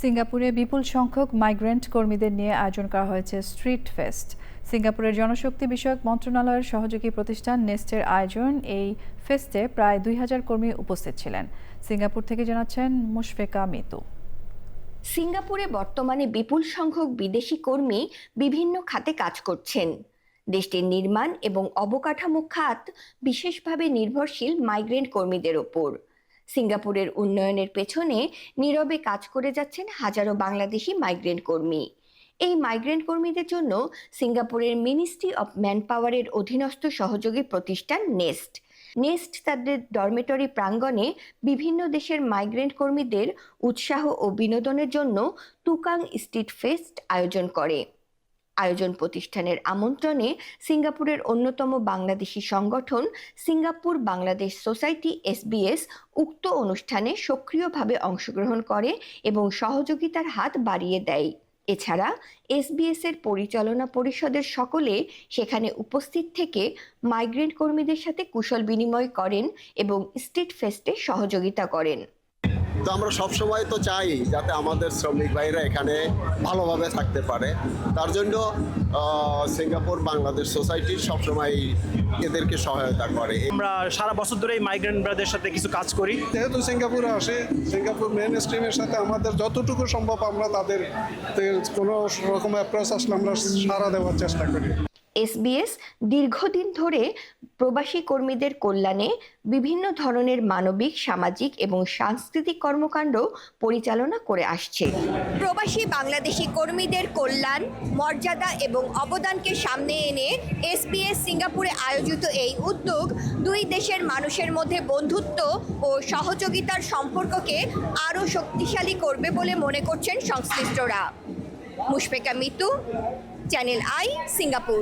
সিঙ্গাপুরে বিপুল সংখ্যক মাইগ্রেন্ট কর্মীদের নিয়ে আয়োজন করা হয়েছে স্ট্রিট ফেস্ট। সিঙ্গাপুরের জনশক্তি বিষয়ক মন্ত্রণালয়ের সহযোগী প্রতিষ্ঠান নেস্টের আয়োজন এই ফেস্টে প্রায় ২,০০০ কর্মী উপস্থিত ছিলেন। সিঙ্গাপুর থেকে জানাচ্ছেন মুশফেকা মিতু। সিঙ্গাপুরে বর্তমানে বিপুল সংখ্যক বিদেশি কর্মী বিভিন্ন খাতে কাজ করছেন। দেশটির নির্মাণ এবং অবকাঠামো খাত বিশেষভাবে নির্ভরশীল মাইগ্রেন্ট কর্মীদের ওপর। সিঙ্গাপুরের উন্নয়নের পেছনে নীরবে কাজ করে যাচ্ছেন হাজারো বাংলাদেশি মাইগ্রেন্ট কর্মী। এই মাইগ্রেন্ট কর্মীদের জন্য সিঙ্গাপুরের মিনিস্ট্রি অব ম্যানপাওয়ারের অধীনস্থ সহযোগী প্রতিষ্ঠান নেস্ট তাদের ডরমেটরি প্রাঙ্গণে বিভিন্ন দেশের মাইগ্রেন্ট কর্মীদের উৎসাহ ও বিনোদনের জন্য তুকাং স্ট্রিট ফেস্ট আয়োজন করে। আয়োজন প্রতিষ্ঠানের আমন্ত্রণে সিঙ্গাপুরের অন্যতম বাংলাদেশি সংগঠন সিঙ্গাপুর বাংলাদেশ সোসাইটি SBS উক্ত অনুষ্ঠানে সক্রিয়ভাবে অংশগ্রহণ করে এবং সহযোগিতার হাত বাড়িয়ে দেয়। এছাড়া SBS এর পরিচালনা পরিষদের সকলে সেখানে উপস্থিত থেকে মাইগ্রেন্ট কর্মীদের সাথে কুশল বিনিময় করেন এবং স্ট্রিট ফেস্টে সহযোগিতা করেন। তো আমরা সবসময় তো চাই যাতে আমাদের শ্রমিক ভাইরা এখানে ভালোভাবে থাকতে পারে। তার জন্য সিঙ্গাপুর বাংলাদেশ সোসাইটি সবসময় এদেরকে সহায়তা করে। আমরা সারা বছর ধরে মাইগ্রেন্ট ব্রাদারদের সাথে কিছু কাজ করি। যেহেতু সিঙ্গাপুরে আসে, সিঙ্গাপুর মেন স্ট্রিমের সাথে আমাদের যতটুকু সম্ভব আমরা তাদের কোনো রকম অ্যাপ্রোচ আসলে আমরা সাড়া দেওয়ার চেষ্টা করি। SBS দীর্ঘদিন ধরে প্রবাসী কর্মীদের কল্যাণে বিভিন্ন ধরনের মানবিক, সামাজিক এবং সাংস্কৃতিক কর্মকাণ্ড পরিচালনা করে আসছে। প্রবাসী বাংলাদেশি কর্মীদের কল্যাণ, মর্যাদা এবং অবদানকে সামনে এনে SBS সিঙ্গাপুরে আয়োজিত এই উদ্যোগ দুই দেশের মানুষের মধ্যে বন্ধুত্ব ও সহযোগিতার সম্পর্ককে আরও শক্তিশালী করবে বলে মনে করছেন সংশ্লিষ্টরা। Mushfeka Mitu, channel I, Singapore.